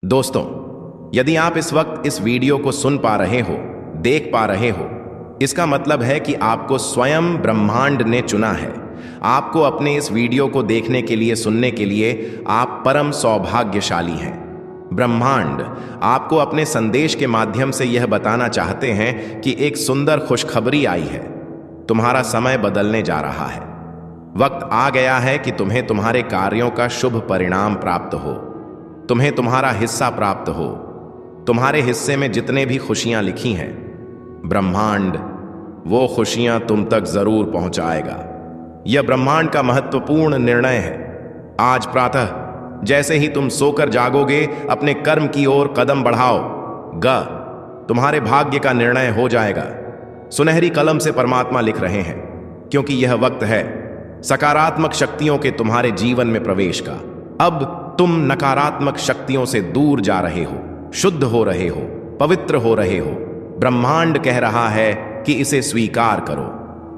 दोस्तों, यदि आप इस वक्त इस वीडियो को सुन पा रहे हो, देख पा रहे हो, इसका मतलब है कि आपको स्वयं ब्रह्मांड ने चुना है। आपको अपने इस वीडियो को देखने के लिए, सुनने के लिए आप परम सौभाग्यशाली हैं। ब्रह्मांड आपको अपने संदेश के माध्यम से यह बताना चाहते हैं कि एक सुंदर खुशखबरी आई है। तुम्हारा समय बदलने जा रहा है। वक्त आ गया है कि तुम्हें तुम्हारे कार्यों का शुभ परिणाम प्राप्त हो, तुम्हें तुम्हारा हिस्सा प्राप्त हो। तुम्हारे हिस्से में जितने भी खुशियां लिखी हैं, ब्रह्मांड वो खुशियां तुम तक जरूर पहुंचाएगा। यह ब्रह्मांड का महत्वपूर्ण निर्णय है। आज प्रातः जैसे ही तुम सोकर जागोगे, अपने कर्म की ओर कदम बढ़ाओ। तुम्हारे भाग्य का निर्णय हो जाएगा। सुनहरी कलम से परमात्मा लिख रहे हैं, क्योंकि यह वक्त है सकारात्मक शक्तियों के तुम्हारे जीवन में प्रवेश का। अब तुम नकारात्मक शक्तियों से दूर जा रहे हो, शुद्ध हो रहे हो, पवित्र हो रहे हो। ब्रह्मांड कह रहा है कि इसे स्वीकार करो।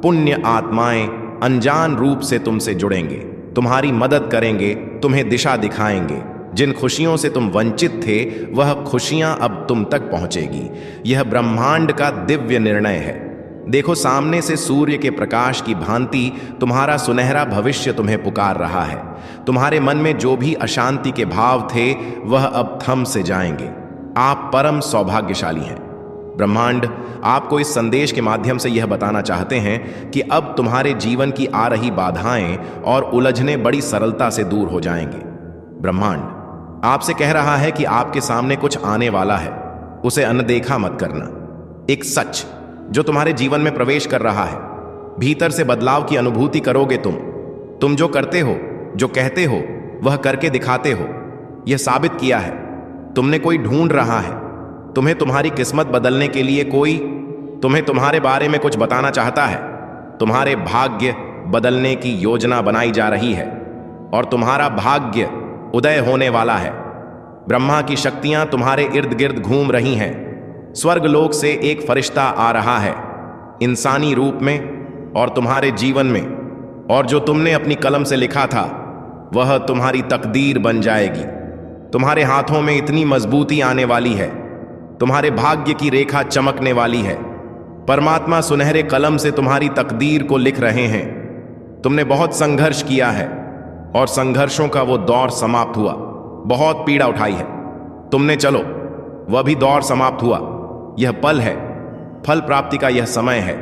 पुण्य आत्माएं अनजान रूप से तुमसे जुड़ेंगे, तुम्हारी मदद करेंगे, तुम्हें दिशा दिखाएंगे। जिन खुशियों से तुम वंचित थे, वह खुशियां अब तुम तक पहुंचेगी। यह ब्रह्मांड का दिव्य निर्णय है। देखो, सामने से सूर्य के प्रकाश की भांति तुम्हारा सुनहरा भविष्य तुम्हें पुकार रहा है। तुम्हारे मन में जो भी अशांति के भाव थे, वह अब थम से जाएंगे। आप परम सौभाग्यशाली हैं। ब्रह्मांड आपको इस संदेश के माध्यम से यह बताना चाहते हैं कि अब तुम्हारे जीवन की आ रही बाधाएं और उलझने बड़ी सरलता से दूर हो जाएंगे। ब्रह्मांड आपसे कह रहा है कि आपके सामने कुछ आने वाला है, उसे अनदेखा मत करना। एक सच जो तुम्हारे जीवन में प्रवेश कर रहा है। भीतर से बदलाव की अनुभूति करोगे तुम जो करते हो, जो कहते हो, वह करके दिखाते हो। यह साबित किया है। तुमने कोई ढूंढ रहा है। तुम्हें तुम्हारी किस्मत बदलने के लिए कोई तुम्हें तुम्हारे बारे में कुछ बताना चाहता है। तुम्हारे भाग्य बदलने की योजना बनाई जा रही है और तुम्हारा भाग्य उदय होने वाला है। ब्रह्मा की शक्तियां तुम्हारे इर्द गिर्द घूम रही हैं। स्वर्गलोक से एक फरिश्ता आ रहा है, इंसानी रूप में और तुम्हारे जीवन में, और जो तुमने अपनी कलम से लिखा था, वह तुम्हारी तकदीर बन जाएगी। तुम्हारे हाथों में इतनी मजबूती आने वाली है, तुम्हारे भाग्य की रेखा चमकने वाली है। परमात्मा सुनहरे कलम से तुम्हारी तकदीर को लिख रहे हैं। तुमने बहुत संघर्ष किया है और संघर्षों का वो दौर समाप्त हुआ। बहुत पीड़ा उठाई है तुमने, चलो वह भी दौर समाप्त हुआ। यह पल है, फल प्राप्ति का यह समय है,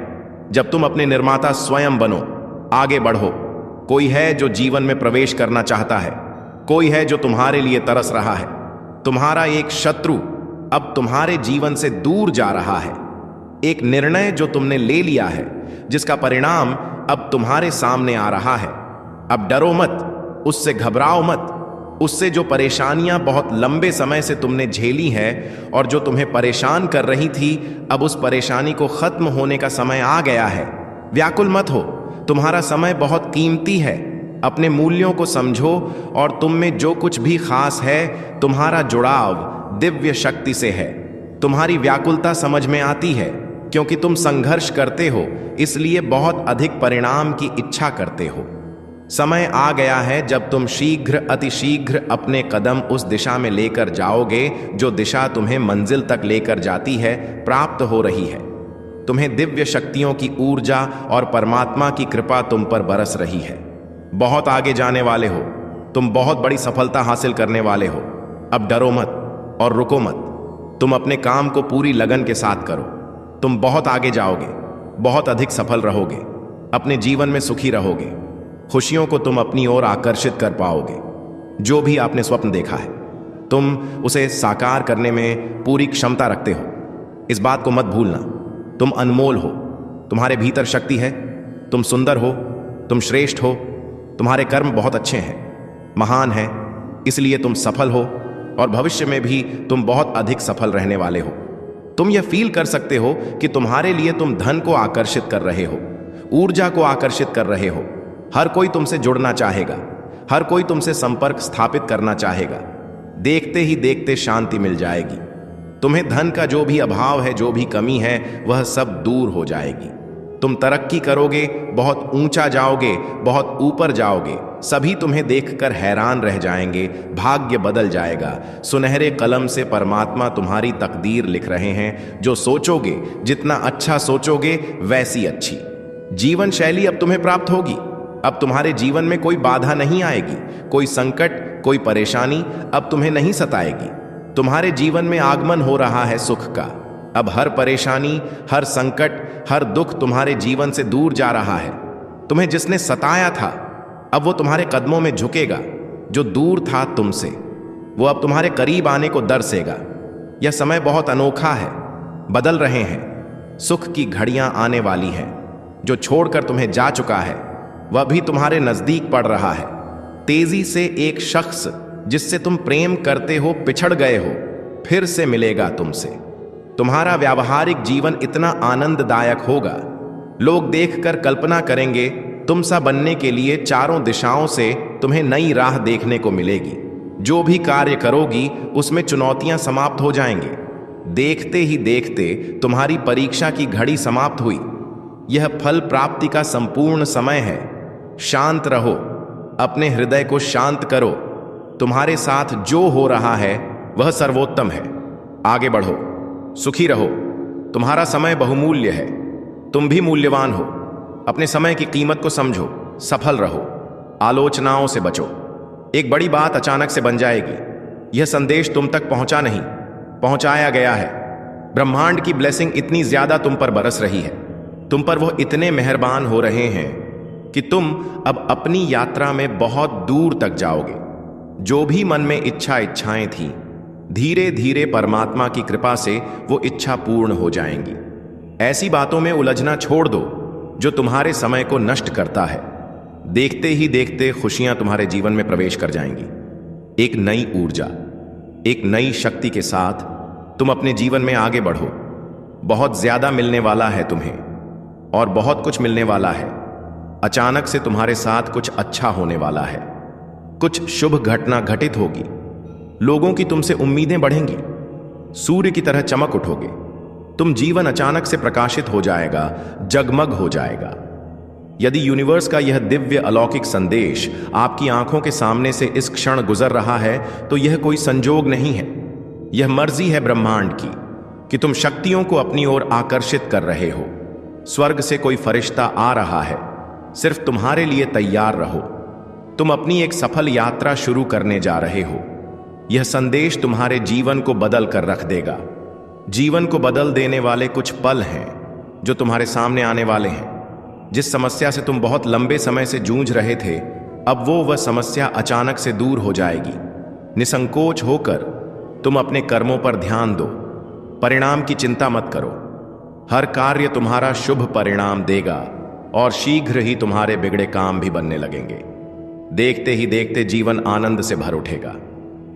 जब तुम अपने निर्माता स्वयं बनो, आगे बढ़ो। कोई है जो जीवन में प्रवेश करना चाहता है, कोई है जो तुम्हारे लिए तरस रहा है। तुम्हारा एक शत्रु अब तुम्हारे जीवन से दूर जा रहा है। एक निर्णय जो तुमने ले लिया है, जिसका परिणाम अब तुम्हारे सामने आ रहा है। अब डरो मत, उससे घबराओ मत। उससे जो परेशानियां बहुत लंबे समय से तुमने झेली है और जो तुम्हें परेशान कर रही थी, अब उस परेशानी को खत्म होने का समय आ गया है। व्याकुल मत हो, तुम्हारा समय बहुत कीमती है। अपने मूल्यों को समझो और तुम में जो कुछ भी खास है, तुम्हारा जुड़ाव दिव्य शक्ति से है। तुम्हारी व्याकुलता समझ में आती है, क्योंकि तुम संघर्ष करते हो, इसलिए बहुत अधिक परिणाम की इच्छा करते हो। समय आ गया है जब तुम शीघ्र, अतिशीघ्र अपने कदम उस दिशा में लेकर जाओगे जो दिशा तुम्हें मंजिल तक लेकर जाती है, प्राप्त हो रही है। तुम्हें दिव्य शक्तियों की ऊर्जा और परमात्मा की कृपा तुम पर बरस रही है। बहुत आगे जाने वाले हो, तुम बहुत बड़ी सफलता हासिल करने वाले हो। अब डरो मत और रुको मत। तुम अपने काम को पूरी लगन के साथ करो। तुम बहुत आगे जाओगे, बहुत अधिक सफल रहोगे, अपने जीवन में सुखी रहोगे। खुशियों को तुम अपनी ओर आकर्षित कर पाओगे। जो भी आपने स्वप्न देखा है, तुम उसे साकार करने में पूरी क्षमता रखते हो। इस बात को मत भूलना। तुम अनमोल हो, तुम्हारे भीतर शक्ति है, तुम सुंदर हो, तुम श्रेष्ठ हो, तुम्हारे कर्म बहुत अच्छे हैं, महान हैं, इसलिए तुम सफल हो और भविष्य में भी तुम बहुत अधिक सफल रहने वाले हो। तुम यह फील कर सकते हो कि तुम्हारे लिए तुम धन को आकर्षित कर रहे हो, ऊर्जा को आकर्षित कर रहे हो। हर कोई तुमसे जुड़ना चाहेगा, हर कोई तुमसे संपर्क स्थापित करना चाहेगा। देखते ही देखते शांति मिल जाएगी। तुम्हें धन का जो भी अभाव है, जो भी कमी है, वह सब दूर हो जाएगी। तुम तरक्की करोगे, बहुत ऊंचा जाओगे, बहुत ऊपर जाओगे, सभी तुम्हें देखकर हैरान रह जाएंगे, भाग्य बदल जाएगा। सुनहरे कलम से परमात्मा तुम्हारी तकदीर लिख रहे हैं। जो सोचोगे, जितना अच्छा सोचोगे वैसी अच्छी जीवन शैली अब तुम्हें प्राप्त होगी। अब तुम्हारे जीवन में कोई बाधा नहीं आएगी, कोई संकट, कोई परेशानी अब तुम्हें नहीं सताएगी। तुम्हारे जीवन में आगमन हो रहा है सुख का। अब हर परेशानी, हर संकट, हर दुख तुम्हारे जीवन से दूर जा रहा है। तुम्हें जिसने सताया था अब वो तुम्हारे कदमों में झुकेगा। जो दूर था तुमसे वो अब तुम्हारे करीब आने को दरसेगा। यह समय बहुत अनोखा है, बदल रहे हैं। सुख की घड़ियां आने वाली हैं। जो छोड़कर तुम्हें जा चुका है वह भी तुम्हारे नजदीक पड़ रहा है। तेजी से एक शख्स जिससे तुम प्रेम करते हो, पिछड़ गए हो, फिर से मिलेगा तुमसे। तुम्हारा व्यावहारिक जीवन इतना आनंददायक होगा, लोग देखकर कल्पना करेंगे तुम सा बनने के लिए चारों दिशाओं से तुम्हें नई राह देखने को मिलेगी। जो भी कार्य करोगी उसमें चुनौतियां समाप्त हो जाएंगी। देखते ही देखते तुम्हारी परीक्षा की घड़ी समाप्त हुई। यह फल प्राप्ति का संपूर्ण समय है। शांत रहो, अपने हृदय को शांत करो। तुम्हारे साथ जो हो रहा है वह सर्वोत्तम है। आगे बढ़ो, सुखी रहो। तुम्हारा समय बहुमूल्य है, तुम भी मूल्यवान हो। अपने समय की कीमत को समझो, सफल रहो, आलोचनाओं से बचो। एक बड़ी बात अचानक से बन जाएगी। यह संदेश तुम तक पहुंचा नहीं, पहुंचाया गया है। ब्रह्मांड की ब्लेसिंग इतनी ज्यादा तुम पर बरस रही है, तुम पर वो इतने मेहरबान हो रहे हैं कि तुम अब अपनी यात्रा में बहुत दूर तक जाओगे। जो भी मन में इच्छाएं थीं, धीरे धीरे परमात्मा की कृपा से वो इच्छा पूर्ण हो जाएंगी। ऐसी बातों में उलझना छोड़ दो जो तुम्हारे समय को नष्ट करता है। देखते ही देखते खुशियां तुम्हारे जीवन में प्रवेश कर जाएंगी। एक नई ऊर्जा, एक नई शक्ति के साथ तुम अपने जीवन में आगे बढ़ो। बहुत ज्यादा मिलने वाला है तुम्हें और बहुत कुछ मिलने वाला है। अचानक से तुम्हारे साथ कुछ अच्छा होने वाला है। कुछ शुभ घटना घटित होगी। लोगों की तुमसे उम्मीदें बढ़ेंगी। सूर्य की तरह चमक उठोगे। तुम जीवन अचानक से प्रकाशित हो जाएगा, जगमग हो जाएगा। यदि यूनिवर्स का यह दिव्य अलौकिक संदेश आपकी आंखों के सामने से इस क्षण गुजर रहा है तो यह कोई संजोग नहीं है। यह मर्जी है ब्रह्मांड की कि तुम शक्तियों को अपनी ओर आकर्षित कर रहे हो। स्वर्ग से कोई फरिश्ता आ रहा है, सिर्फ तुम्हारे लिए तैयार रहो। तुम अपनी एक सफल यात्रा शुरू करने जा रहे हो। यह संदेश तुम्हारे जीवन को बदल कर रख देगा। जीवन को बदल देने वाले कुछ पल हैं जो तुम्हारे सामने आने वाले हैं। जिस समस्या से तुम बहुत लंबे समय से जूझ रहे थे, अब वह समस्या अचानक से दूर हो जाएगी। निसंकोच होकर तुम अपने कर्मों पर ध्यान दो। परिणाम की चिंता मत करो। हर कार्य तुम्हारा शुभ परिणाम देगा और शीघ्र ही तुम्हारे बिगड़े काम भी बनने लगेंगे। देखते ही देखते जीवन आनंद से भर उठेगा।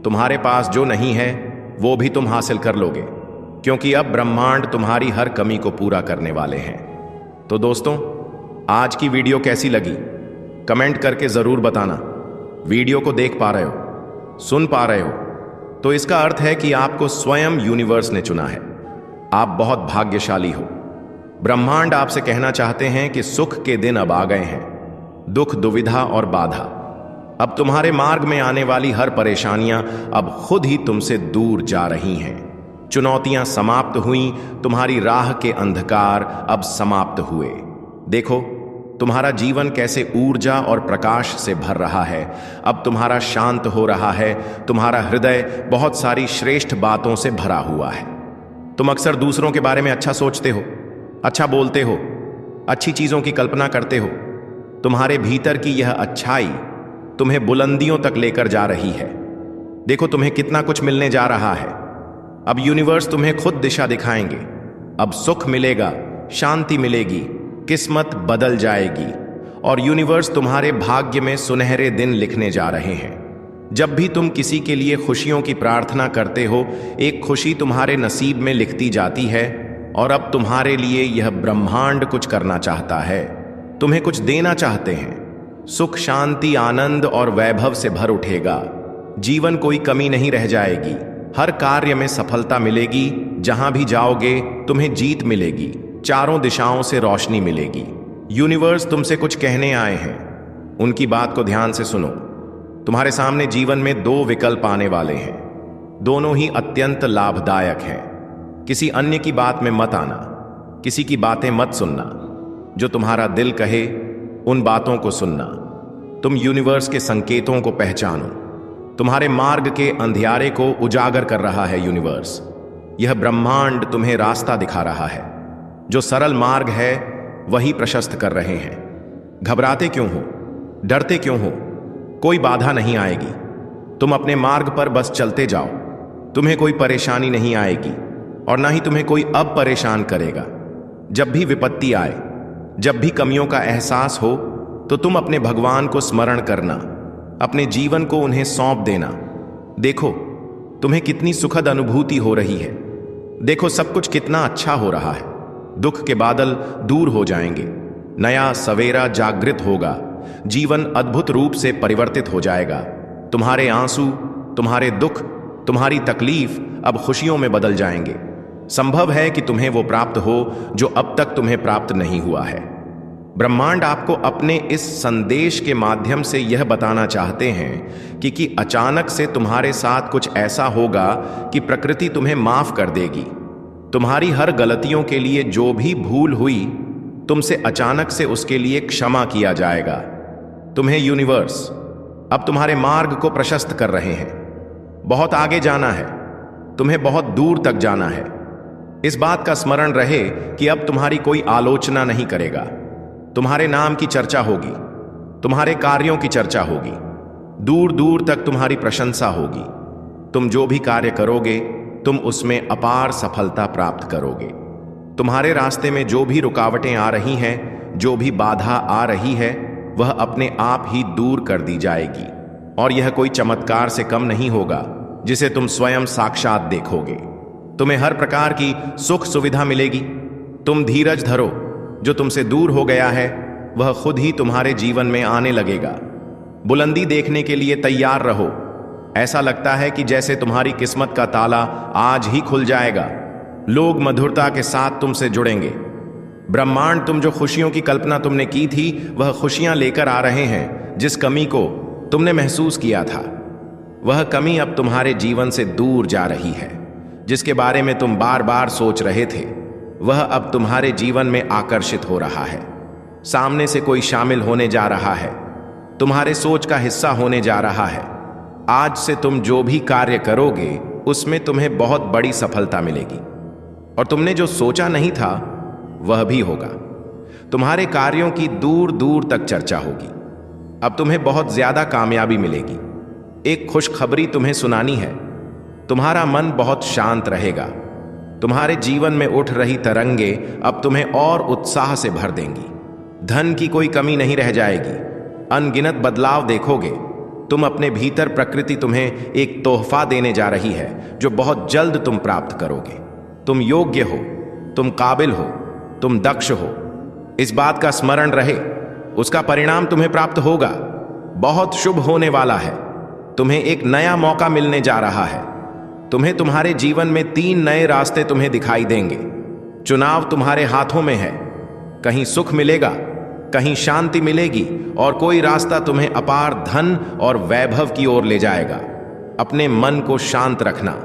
तुम्हारे पास जो नहीं है वो भी तुम हासिल कर लोगे, क्योंकि अब ब्रह्मांड तुम्हारी हर कमी को पूरा करने वाले हैं। तो दोस्तों, आज की वीडियो कैसी लगी कमेंट करके जरूर बताना। वीडियो को देख पा रहे हो, सुन पा रहे हो, तो इसका अर्थ है कि आपको स्वयं यूनिवर्स ने चुना है। आप बहुत भाग्यशाली हो। ब्रह्मांड आपसे कहना चाहते हैं कि सुख के दिन अब आ गए हैं। दुख, दुविधा और बाधा, अब तुम्हारे मार्ग में आने वाली हर परेशानियां अब खुद ही तुमसे दूर जा रही हैं। चुनौतियां समाप्त हुई, तुम्हारी राह के अंधकार अब समाप्त हुए। देखो तुम्हारा जीवन कैसे ऊर्जा और प्रकाश से भर रहा है। अब तुम्हारा शांत हो रहा है। तुम्हारा हृदय बहुत सारी श्रेष्ठ बातों से भरा हुआ है। तुम अक्सर दूसरों के बारे में अच्छा सोचते हो, अच्छा बोलते हो, अच्छी चीजों की कल्पना करते हो। तुम्हारे भीतर की यह अच्छाई तुम्हें बुलंदियों तक लेकर जा रही है। देखो तुम्हें कितना कुछ मिलने जा रहा है। अब यूनिवर्स तुम्हें खुद दिशा दिखाएंगे। अब सुख मिलेगा, शांति मिलेगी, किस्मत बदल जाएगी और यूनिवर्स तुम्हारे भाग्य में सुनहरे दिन लिखने जा रहे हैं। जब भी तुम किसी के लिए खुशियों की प्रार्थना करते हो, एक खुशी तुम्हारे नसीब में लिखती जाती है और अब तुम्हारे लिए यह ब्रह्मांड कुछ करना चाहता है। तुम्हें कुछ देना चाहते हैं। सुख, शांति, आनंद और वैभव से भर उठेगा। जीवन कोई कमी नहीं रह जाएगी। हर कार्य में सफलता मिलेगी। जहां भी जाओगे तुम्हें जीत मिलेगी। चारों दिशाओं से रोशनी मिलेगी। यूनिवर्स तुमसे कुछ कहने आए हैं। उनकी बात को ध्यान से सुनो। तुम्हारे सामने जीवन में दो विकल्प आने वाले हैं, दोनों ही अत्यंत लाभदायक हैं। किसी अन्य की बात में मत आना, किसी की बातें मत सुनना। जो तुम्हारा दिल कहे उन बातों को सुनना। तुम यूनिवर्स के संकेतों को पहचानो। तुम्हारे मार्ग के अंधियारे को उजागर कर रहा है यूनिवर्स। यह ब्रह्मांड तुम्हें रास्ता दिखा रहा है। जो सरल मार्ग है वही प्रशस्त कर रहे हैं। घबराते क्यों हो, डरते क्यों हो? कोई बाधा नहीं आएगी। तुम अपने मार्ग पर बस चलते जाओ। तुम्हें कोई परेशानी नहीं आएगी और ना ही तुम्हें कोई अब परेशान करेगा। जब भी विपत्ति आए, जब भी कमियों का एहसास हो, तो तुम अपने भगवान को स्मरण करना, अपने जीवन को उन्हें सौंप देना। देखो तुम्हें कितनी सुखद अनुभूति हो रही है। देखो सब कुछ कितना अच्छा हो रहा है। दुख के बादल दूर हो जाएंगे, नया सवेरा जागृत होगा, जीवन अद्भुत रूप से परिवर्तित हो जाएगा। तुम्हारे आंसू, तुम्हारे दुख, तुम्हारी तकलीफ अब खुशियों में बदल जाएंगे। संभव है कि तुम्हें वो प्राप्त हो जो अब तक तुम्हें प्राप्त नहीं हुआ है। ब्रह्मांड आपको अपने इस संदेश के माध्यम से यह बताना चाहते हैं कि अचानक से तुम्हारे साथ कुछ ऐसा होगा कि प्रकृति तुम्हें माफ कर देगी। तुम्हारी हर गलतियों के लिए जो भी भूल हुई, तुमसे अचानक से उसके लिए क्षमा किया जाएगा। तुम्हें यूनिवर्स अब तुम्हारे मार्ग को प्रशस्त कर रहे हैं। बहुत आगे जाना है, तुम्हें बहुत दूर तक जाना है। इस बात का स्मरण रहे कि अब तुम्हारी कोई आलोचना नहीं करेगा। तुम्हारे नाम की चर्चा होगी, तुम्हारे कार्यों की चर्चा होगी, दूर दूर तक तुम्हारी प्रशंसा होगी। तुम जो भी कार्य करोगे तुम उसमें अपार सफलता प्राप्त करोगे। तुम्हारे रास्ते में जो भी रुकावटें आ रही हैं, जो भी बाधा आ रही है, वह अपने आप ही दूर कर दी जाएगी। और यह कोई चमत्कार से कम नहीं होगा जिसे तुम स्वयं साक्षात देखोगे। तुम्हें हर प्रकार की सुख सुविधा मिलेगी। तुम धीरज धरो, जो तुमसे दूर हो गया है वह खुद ही तुम्हारे जीवन में आने लगेगा। बुलंदी देखने के लिए तैयार रहो। ऐसा लगता है कि जैसे तुम्हारी किस्मत का ताला आज ही खुल जाएगा। लोग मधुरता के साथ तुमसे जुड़ेंगे। ब्रह्मांड तुम जो खुशियों की कल्पना तुमने की थी वह खुशियां लेकर आ रहे हैं। जिस कमी को तुमने महसूस किया था वह कमी अब तुम्हारे जीवन से दूर जा रही है। जिसके बारे में तुम बार बार सोच रहे थे वह अब तुम्हारे जीवन में आकर्षित हो रहा है। सामने से कोई शामिल होने जा रहा है, तुम्हारे सोच का हिस्सा होने जा रहा है। आज से तुम जो भी कार्य करोगे उसमें तुम्हें बहुत बड़ी सफलता मिलेगी और तुमने जो सोचा नहीं था वह भी होगा। तुम्हारे कार्यों की दूर दूर तक चर्चा होगी। अब तुम्हें बहुत ज्यादा कामयाबी मिलेगी। एक खुशखबरी तुम्हें सुनानी है। तुम्हारा मन बहुत शांत रहेगा। तुम्हारे जीवन में उठ रही तरंगे अब तुम्हें और उत्साह से भर देंगी। धन की कोई कमी नहीं रह जाएगी। अनगिनत बदलाव देखोगे। तुम अपने भीतर प्रकृति तुम्हें एक तोहफा देने जा रही है जो बहुत जल्द तुम प्राप्त करोगे। तुम योग्य हो, तुम काबिल हो, तुम दक्ष हो। इस बात का स्मरण रहे, उसका परिणाम तुम्हें प्राप्त होगा। बहुत शुभ होने वाला है। तुम्हें एक नया मौका मिलने जा रहा है। तुम्हें तुम्हारे जीवन में 3 नए रास्ते तुम्हें दिखाई देंगे। चुनाव तुम्हारे हाथों में है। कहीं सुख मिलेगा, कहीं शांति मिलेगी और कोई रास्ता तुम्हें अपार धन और वैभव की ओर ले जाएगा। अपने मन को शांत रखना।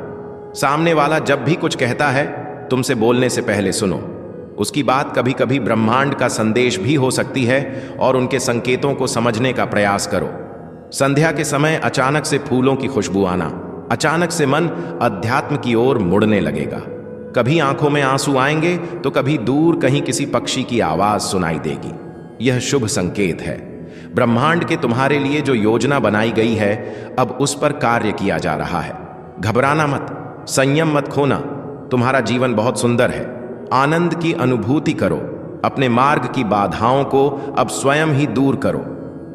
सामने वाला जब भी कुछ कहता है तुमसे बोलने से पहले सुनो। उसकी बात कभी कभी ब्रह्मांड का संदेश भी हो सकती है और उनके संकेतों को समझने का प्रयास करो। संध्या के समय अचानक से फूलों की खुशबू आना, अचानक से मन अध्यात्म की ओर मुड़ने लगेगा। कभी आंखों में आंसू आएंगे तो कभी दूर कहीं किसी पक्षी की आवाज सुनाई देगी। यह शुभ संकेत है। ब्रह्मांड के तुम्हारे लिए जो योजना बनाई गई है अब उस पर कार्य किया जा रहा है। घबराना मत, संयम मत खोना। तुम्हारा जीवन बहुत सुंदर है। आनंद की अनुभूति करो। अपने मार्ग की बाधाओं को अब स्वयं ही दूर करो।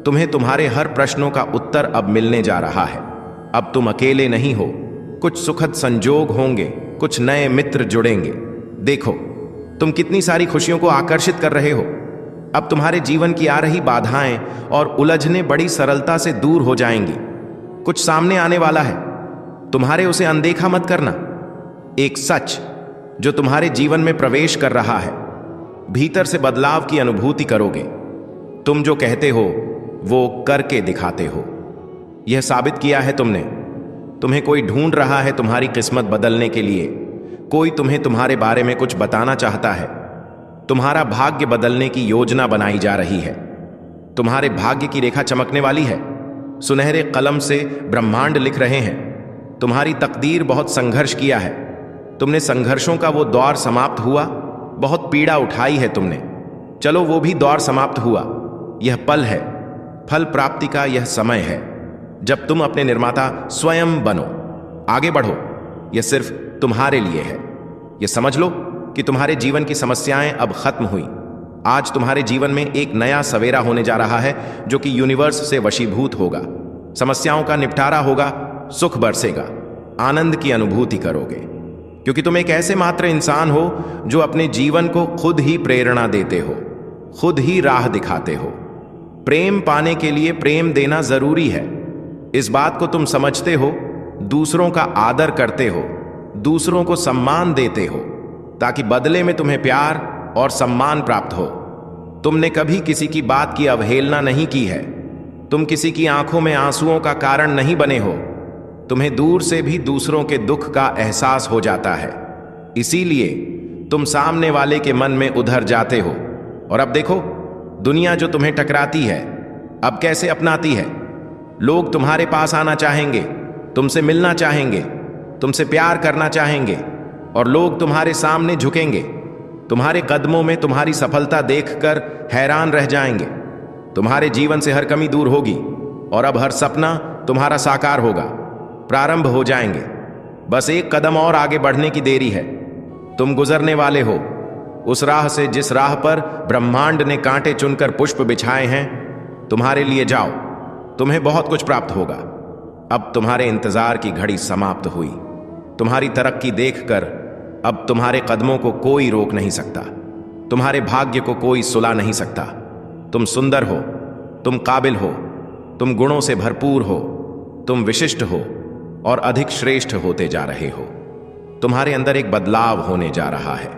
तुम्हें तुम्हारे हर प्रश्नों का उत्तर अब मिलने जा रहा है। अब तुम अकेले नहीं हो। कुछ सुखद संजोग होंगे, कुछ नए मित्र जुड़ेंगे। देखो तुम कितनी सारी खुशियों को आकर्षित कर रहे हो। अब तुम्हारे जीवन की आ रही बाधाएं और उलझने बड़ी सरलता से दूर हो जाएंगी। कुछ सामने आने वाला है, तुम्हारे उसे अनदेखा मत करना। एक सच जो तुम्हारे जीवन में प्रवेश कर रहा है। भीतर से बदलाव की अनुभूति करोगे। तुम जो कहते हो वो करके दिखाते हो। यह साबित किया है तुमने। तुम्हें कोई ढूंढ रहा है तुम्हारी किस्मत बदलने के लिए। कोई तुम्हें तुम्हारे बारे में कुछ बताना चाहता है। तुम्हारा भाग्य बदलने की योजना बनाई जा रही है। तुम्हारे भाग्य की रेखा चमकने वाली है। सुनहरे कलम से ब्रह्मांड लिख रहे हैं। तुम्हारी तकदीर बहुत संघर्ष किया है। तुमने संघर्षों का वो दौर समाप्त हुआ। बहुत पीड़ा उठाई है तुमने। चलो वो भी दौर समाप्त हुआ। यह पल है, फल प्राप्ति का यह समय है, जब तुम अपने निर्माता स्वयं बनो। आगे बढ़ो। यह सिर्फ तुम्हारे लिए है। यह समझ लो कि तुम्हारे जीवन की समस्याएं अब खत्म हुई। आज तुम्हारे जीवन में एक नया सवेरा होने जा रहा है, जो कि यूनिवर्स से वशीभूत होगा। समस्याओं का निपटारा होगा, सुख बरसेगा, आनंद की अनुभूति करोगे, क्योंकि तुम एक ऐसे मात्र इंसान हो जो अपने जीवन को खुद ही प्रेरणा देते हो, खुद ही राह दिखाते हो। प्रेम पाने के लिए प्रेम देना जरूरी है। इस बात को तुम समझते हो। दूसरों का आदर करते हो, दूसरों को सम्मान देते हो, ताकि बदले में तुम्हें प्यार और सम्मान प्राप्त हो। तुमने कभी किसी की बात की अवहेलना नहीं की है। तुम किसी की आंखों में आंसुओं का कारण नहीं बने हो। तुम्हें दूर से भी दूसरों के दुख का एहसास हो जाता है। इसीलिए तुम सामने वाले के मन में उधर जाते हो। और अब देखो, दुनिया जो तुम्हें टकराती है, अब कैसे अपनाती है। लोग तुम्हारे पास आना चाहेंगे, तुमसे मिलना चाहेंगे, तुमसे प्यार करना चाहेंगे, और लोग तुम्हारे सामने झुकेंगे। तुम्हारे कदमों में तुम्हारी सफलता देखकर हैरान रह जाएंगे। तुम्हारे जीवन से हर कमी दूर होगी और अब हर सपना तुम्हारा साकार होगा। प्रारंभ हो जाएंगे। बस एक कदम और आगे बढ़ने की देरी है। तुम गुजरने वाले हो उस राह से जिस राह पर ब्रह्मांड ने कांटे चुनकर पुष्प बिछाए हैं। तुम्हारे लिए जाओ, तुम्हें बहुत कुछ प्राप्त होगा। अब तुम्हारे इंतजार की घड़ी समाप्त हुई। तुम्हारी तरक्की देखकर अब तुम्हारे कदमों को कोई रोक नहीं सकता। तुम्हारे भाग्य को कोई सुला नहीं सकता। तुम सुंदर हो, तुम काबिल हो, तुम गुणों से भरपूर हो, तुम विशिष्ट हो और अधिक श्रेष्ठ होते जा रहे हो। तुम्हारे अंदर एक बदलाव होने जा रहा है।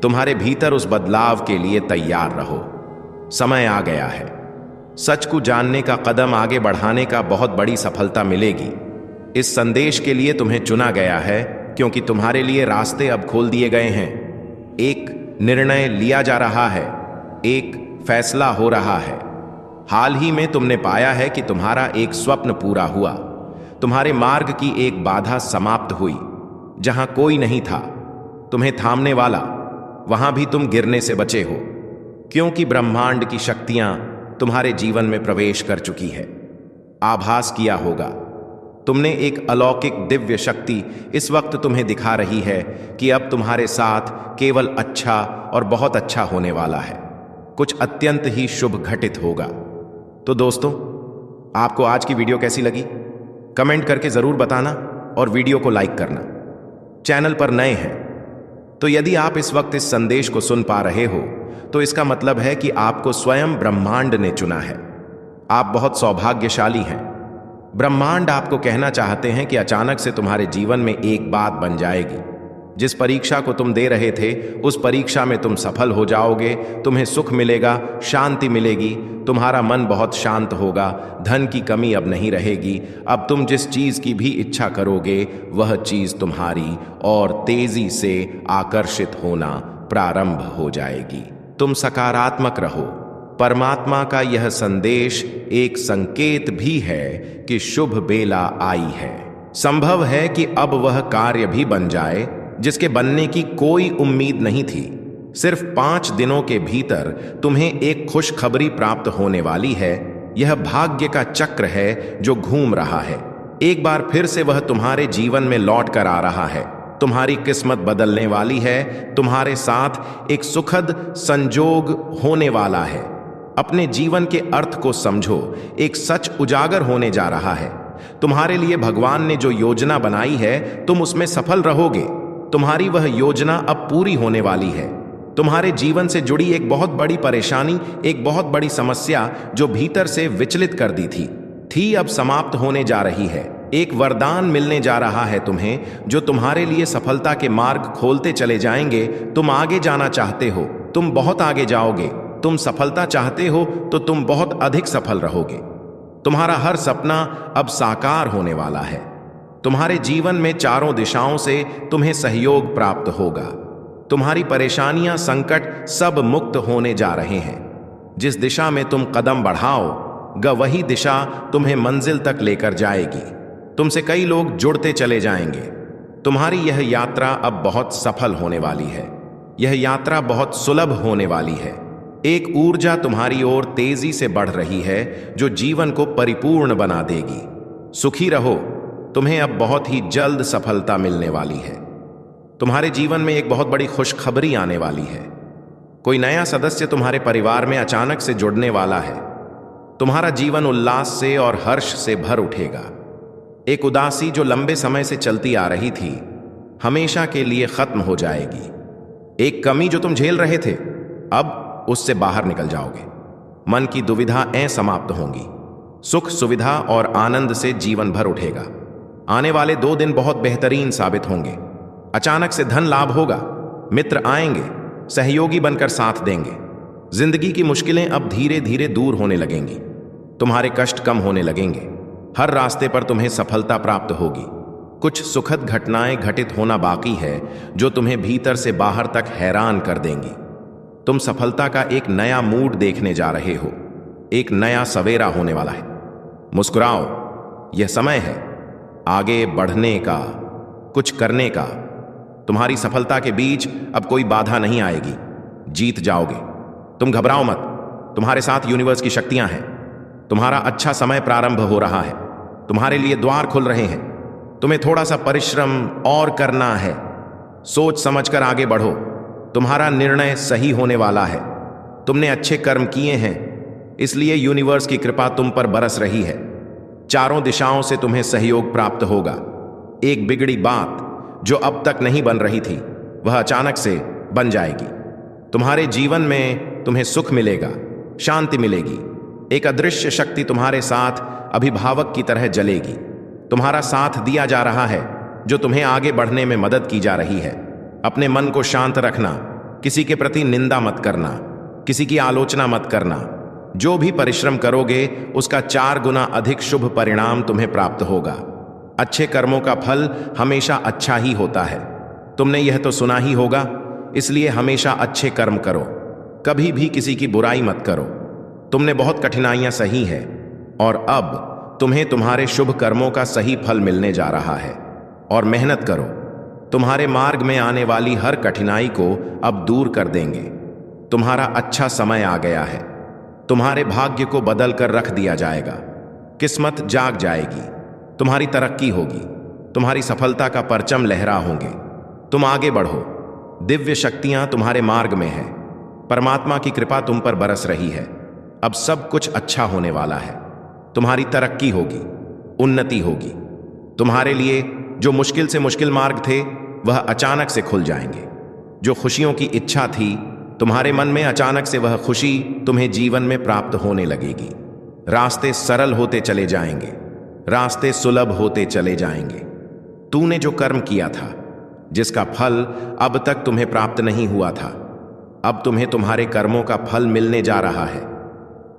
तुम्हारे भीतर उस बदलाव के लिए तैयार रहो। समय आ गया है। सच को जानने का कदम आगे बढ़ाने का बहुत बड़ी सफलता मिलेगी। इस संदेश के लिए तुम्हें चुना गया है, क्योंकि तुम्हारे लिए रास्ते अब खोल दिए गए हैं। एक निर्णय लिया जा रहा है, एक फैसला हो रहा है। हाल ही में तुमने पाया है कि तुम्हारा एक स्वप्न पूरा हुआ। तुम्हारे मार्ग की एक बाधा समाप्त हुई। जहां कोई नहीं था तुम्हें थामने वाला, वहां भी तुम गिरने से बचे हो, क्योंकि ब्रह्मांड की शक्तियां तुम्हारे जीवन में प्रवेश कर चुकी है। आभास किया होगा तुमने, एक अलौकिक दिव्य शक्ति इस वक्त तुम्हें दिखा रही है कि अब तुम्हारे साथ केवल अच्छा और बहुत अच्छा होने वाला है। कुछ अत्यंत ही शुभ घटित होगा। तो दोस्तों, आपको आज की वीडियो कैसी लगी? कमेंट करके जरूर बताना और वीडियो को लाइक करना। चैनल पर नए हैं तो यदि आप इस वक्त इस संदेश को सुन पा रहे हो, तो इसका मतलब है कि आपको स्वयं ब्रह्मांड ने चुना है। आप बहुत सौभाग्यशाली हैं। ब्रह्मांड आपको कहना चाहते हैं कि अचानक से तुम्हारे जीवन में एक बात बन जाएगी। जिस परीक्षा को तुम दे रहे थे, उस परीक्षा में तुम सफल हो जाओगे। तुम्हें सुख मिलेगा, शांति मिलेगी, तुम्हारा मन बहुत शांत होगा, धन की कमी अब नहीं रहेगी। अब तुम जिस चीज की भी इच्छा करोगे, वह चीज तुम्हारी और तेजी से आकर्षित होना प्रारंभ हो जाएगी। तुम सकारात्मक रहो। परमात्मा का यह संदेश एक संकेत भी है कि शुभ बेला आई है। संभव है कि अब वह कार्य भी बन जाए जिसके बनने की कोई उम्मीद नहीं थी। सिर्फ 5 दिनों के भीतर तुम्हें एक खुशखबरी प्राप्त होने वाली है। यह भाग्य का चक्र है जो घूम रहा है। एक बार फिर से वह तुम्हारे जीवन में लौट कर आ रहा है। तुम्हारी किस्मत बदलने वाली है। तुम्हारे साथ एक सुखद संजोग होने वाला है। अपने जीवन के अर्थ को समझो। एक सच उजागर होने जा रहा है। तुम्हारे लिए भगवान ने जो योजना बनाई है, तुम उसमें सफल रहोगे। तुम्हारी वह योजना अब पूरी होने वाली है। तुम्हारे जीवन से जुड़ी एक बहुत बड़ी परेशानी, एक बहुत बड़ी समस्या जो भीतर से विचलित कर दी थी अब समाप्त होने जा रही है। एक वरदान मिलने जा रहा है तुम्हें, जो तुम्हारे लिए सफलता के मार्ग खोलते चले जाएंगे। तुम आगे जाना चाहते हो, तुम बहुत आगे जाओगे। तुम सफलता चाहते हो तो तुम बहुत अधिक सफल रहोगे। तुम्हारा हर सपना अब साकार होने वाला है। तुम्हारे जीवन में चारों दिशाओं से तुम्हें सहयोग प्राप्त होगा। तुम्हारी परेशानियां, संकट सब मुक्त होने जा रहे हैं। जिस दिशा में तुम कदम बढ़ाओगे वही दिशा तुम्हें मंजिल तक लेकर जाएगी। तुमसे कई लोग जुड़ते चले जाएंगे। तुम्हारी यह यात्रा अब बहुत सफल होने वाली है। यह यात्रा बहुत सुलभ होने वाली है। एक ऊर्जा तुम्हारी ओर तेजी से बढ़ रही है जो जीवन को परिपूर्ण बना देगी। सुखी रहो, तुम्हें अब बहुत ही जल्द सफलता मिलने वाली है। तुम्हारे जीवन में एक बहुत बड़ी खुशखबरी आने वाली है। कोई नया सदस्य तुम्हारे परिवार में अचानक से जुड़ने वाला है। तुम्हारा जीवन उल्लास से और हर्ष से भर उठेगा। एक उदासी जो लंबे समय से चलती आ रही थी हमेशा के लिए खत्म हो जाएगी। एक कमी जो तुम झेल रहे थे अब उससे बाहर निकल जाओगे। मन की दुविधाएं समाप्त होंगी। सुख, सुविधा और आनंद से जीवन भर उठेगा। आने वाले 2 दिन बहुत बेहतरीन साबित होंगे। अचानक से धन लाभ होगा। मित्र आएंगे, सहयोगी बनकर साथ देंगे। जिंदगी की मुश्किलें अब धीरे धीरे दूर होने लगेंगी। तुम्हारे कष्ट कम होने लगेंगे। हर रास्ते पर तुम्हें सफलता प्राप्त होगी। कुछ सुखद घटनाएं घटित होना बाकी है जो तुम्हें भीतर से बाहर तक हैरान कर देंगी। तुम सफलता का एक नया मूड देखने जा रहे हो। एक नया सवेरा होने वाला है। मुस्कुराओ, यह समय है आगे बढ़ने का, कुछ करने का। तुम्हारी सफलता के बीच अब कोई बाधा नहीं आएगी। जीत जाओगे। तुम घबराओ मत, तुम्हारे साथ यूनिवर्स की शक्तियां हैं। तुम्हारा अच्छा समय प्रारंभ हो रहा है। तुम्हारे लिए द्वार खुल रहे हैं। तुम्हें थोड़ा सा परिश्रम और करना है। सोच समझकर आगे बढ़ो। तुम्हारा निर्णय सही होने वाला है। तुमने अच्छे कर्म किए हैं, इसलिए यूनिवर्स की कृपा तुम पर बरस रही है। चारों दिशाओं से तुम्हें सहयोग प्राप्त होगा। एक बिगड़ी बात जो अब तक नहीं बन रही थी वह अचानक से बन जाएगी। तुम्हारे जीवन में तुम्हें सुख मिलेगा, शांति मिलेगी। एक अदृश्य शक्ति तुम्हारे साथ अभिभावक की तरह जलेगी। तुम्हारा साथ दिया जा रहा है जो तुम्हें आगे बढ़ने में मदद की जा रही है। अपने मन को शांत रखना। किसी के प्रति निंदा मत करना, किसी की आलोचना मत करना। जो भी परिश्रम करोगे उसका 4 गुना अधिक शुभ परिणाम तुम्हें प्राप्त होगा। अच्छे कर्मों का फल हमेशा अच्छा ही होता है। तुमने यह तो सुना ही होगा, इसलिए हमेशा अच्छे कर्म करो। कभी भी किसी की बुराई मत करो। तुमने बहुत कठिनाइयां सही है और अब तुम्हें तुम्हारे शुभ कर्मों का सही फल मिलने जा रहा है। और मेहनत करो। तुम्हारे मार्ग में आने वाली हर कठिनाई को अब दूर कर देंगे। तुम्हारा अच्छा समय आ गया है। तुम्हारे भाग्य को बदल कर रख दिया जाएगा। किस्मत जाग जाएगी। तुम्हारी तरक्की होगी। तुम्हारी सफलता का परचम लहरा होंगे। तुम आगे बढ़ो। दिव्य शक्तियां तुम्हारे मार्ग में है। परमात्मा की कृपा तुम पर बरस रही है। अब सब कुछ अच्छा होने वाला है। तुम्हारी तरक्की होगी, उन्नति होगी। तुम्हारे लिए जो मुश्किल से मुश्किल मार्ग थे वह अचानक से खुल जाएंगे। जो खुशियों की इच्छा थी तुम्हारे मन में, अचानक से वह खुशी तुम्हें जीवन में प्राप्त होने लगेगी। रास्ते सरल होते चले जाएंगे। रास्ते सुलभ होते चले जाएंगे। तूने जो कर्म किया था, जिसका फल अब तक तुम्हें प्राप्त नहीं हुआ था, अब तुम्हें तुम्हारे कर्मों का फल मिलने जा रहा है।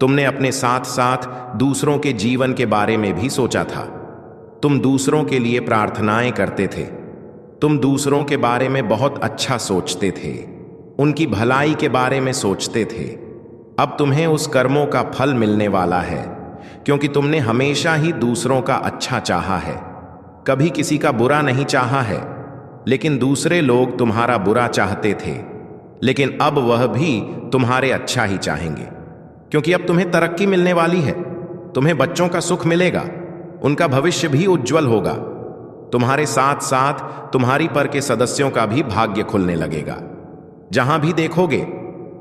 तुमने अपने साथ साथ दूसरों के जीवन के बारे में भी सोचा था। तुम दूसरों के लिए प्रार्थनाएं करते थे। तुम दूसरों के बारे में बहुत अच्छा सोचते थे। उनकी भलाई के बारे में सोचते थे। अब तुम्हें उस कर्मों का फल मिलने वाला है, क्योंकि तुमने हमेशा ही दूसरों का अच्छा चाहा है। कभी किसी का बुरा नहीं चाहा है, लेकिन दूसरे लोग तुम्हारा बुरा चाहते थे। लेकिन अब वह भी तुम्हारे अच्छा ही चाहेंगे, क्योंकि अब तुम्हें तरक्की मिलने वाली है। तुम्हें बच्चों का सुख मिलेगा। उनका भविष्य भी उज्जवल होगा। तुम्हारे साथ साथ तुम्हारी पर के सदस्यों का भी भाग्य खुलने लगेगा। जहां भी देखोगे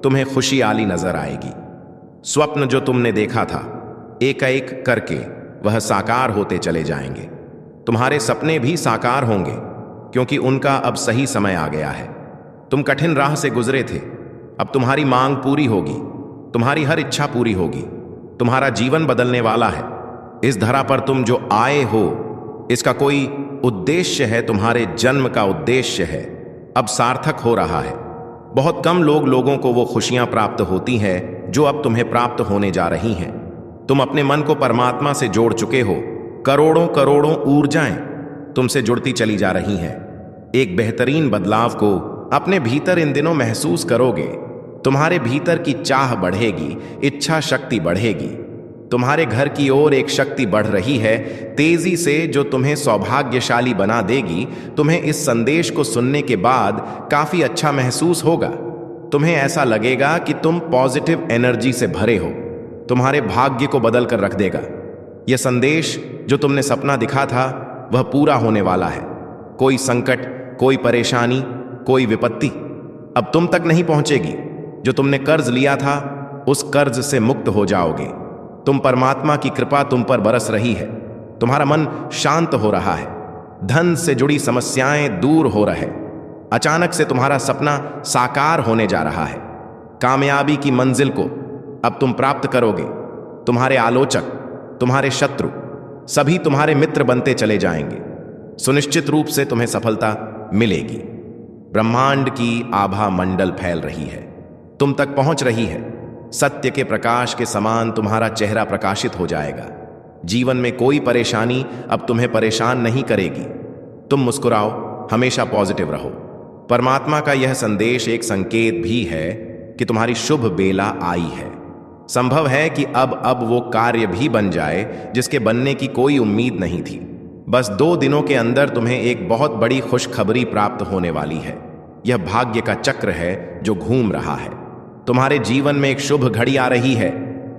तुम्हें खुशहाली नजर आएगी। स्वप्न जो तुमने देखा था एक एक करके वह साकार होते चले जाएंगे। तुम्हारे सपने भी साकार होंगे, क्योंकि उनका अब सही समय आ गया है। तुम कठिन राह से गुजरे थे, अब तुम्हारी मांग पूरी होगी। तुम्हारी हर इच्छा पूरी होगी। तुम्हारा जीवन बदलने वाला है। इस धरा पर तुम जो आए हो इसका कोई उद्देश्य है, तुम्हारे जन्म का उद्देश्य है, अब सार्थक हो रहा है। बहुत कम लोगों को वो खुशियां प्राप्त होती हैं जो अब तुम्हें प्राप्त होने जा रही हैं। तुम अपने मन को परमात्मा से जोड़ चुके हो। करोड़ों करोड़ों ऊर्जाएं तुमसे जुड़ती चली जा रही हैं। एक बेहतरीन बदलाव को अपने भीतर इन दिनों महसूस करोगे। तुम्हारे भीतर की चाह बढ़ेगी, इच्छा शक्ति बढ़ेगी। तुम्हारे घर की ओर एक शक्ति बढ़ रही है तेजी से, जो तुम्हें सौभाग्यशाली बना देगी। तुम्हें इस संदेश को सुनने के बाद काफी अच्छा महसूस होगा। तुम्हें ऐसा लगेगा कि तुम पॉजिटिव एनर्जी से भरे हो। तुम्हारे भाग्य को बदल कर रख देगा। यह संदेश जो तुमने सपना दिखा था वह पूरा होने वाला है। कोई संकट, कोई परेशानी, कोई विपत्ति अब तुम तक नहीं पहुंचेगी। जो तुमने कर्ज लिया था उस कर्ज से मुक्त हो जाओगे। तुम परमात्मा की कृपा तुम पर बरस रही है। तुम्हारा मन शांत हो रहा है। धन से जुड़ी समस्याएं दूर हो रहे। अचानक से तुम्हारा सपना साकार होने जा रहा है। कामयाबी की मंजिल को अब तुम प्राप्त करोगे। तुम्हारे आलोचक, तुम्हारे शत्रु सभी तुम्हारे मित्र बनते चले जाएंगे। सुनिश्चित रूप से तुम्हें सफलता मिलेगी। ब्रह्मांड की आभा मंडल फैल रही है, तुम तक पहुंच रही है। सत्य के प्रकाश के समान तुम्हारा चेहरा प्रकाशित हो जाएगा। जीवन में कोई परेशानी अब तुम्हें परेशान नहीं करेगी। तुम मुस्कुराओ, हमेशा पॉजिटिव रहो। परमात्मा का यह संदेश एक संकेत भी है कि तुम्हारी शुभ बेला आई है। संभव है कि अब वो कार्य भी बन जाए जिसके बनने की कोई उम्मीद नहीं थी। बस 2 दिनों के अंदर तुम्हें एक बहुत बड़ी खुशखबरी प्राप्त होने वाली है। यह भाग्य का चक्र है जो घूम रहा है। तुम्हारे जीवन में एक शुभ घड़ी आ रही है।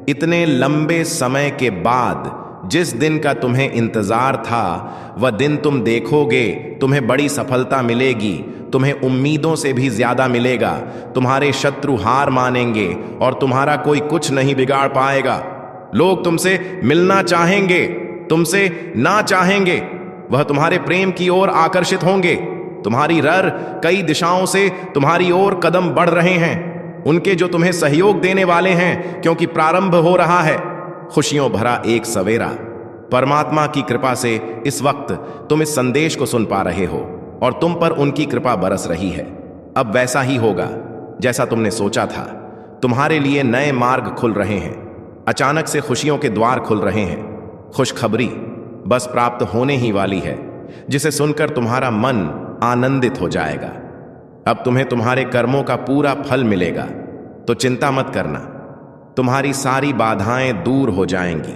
इतने लंबे समय के बाद जिस दिन का तुम्हें इंतजार था वह दिन तुम देखोगे। तुम्हें बड़ी सफलता मिलेगी। तुम्हें उम्मीदों से भी ज्यादा मिलेगा। तुम्हारे शत्रु हार मानेंगे और तुम्हारा कोई कुछ नहीं बिगाड़ पाएगा। लोग तुमसे मिलना चाहेंगे, तुमसे ना चाहेंगे, वह तुम्हारे प्रेम की ओर आकर्षित होंगे। तुम्हारी रर कई दिशाओं से तुम्हारी ओर कदम बढ़ रहे हैं। उनके जो तुम्हें सहयोग देने वाले हैं, क्योंकि प्रारंभ हो रहा है खुशियों भरा एक सवेरा। परमात्मा की कृपा से इस वक्त तुम इस संदेश को सुन पा रहे हो और तुम पर उनकी कृपा बरस रही है। अब वैसा ही होगा जैसा तुमने सोचा था। तुम्हारे लिए नए मार्ग खुल रहे हैं। अचानक से खुशियों के द्वार खुल रहे हैं। खुशखबरी बस प्राप्त होने ही वाली है, जिसे सुनकर तुम्हारा मन आनंदित हो जाएगा। अब तुम्हें तुम्हारे कर्मों का पूरा फल मिलेगा, तो चिंता मत करना। तुम्हारी सारी बाधाएं दूर हो जाएंगी।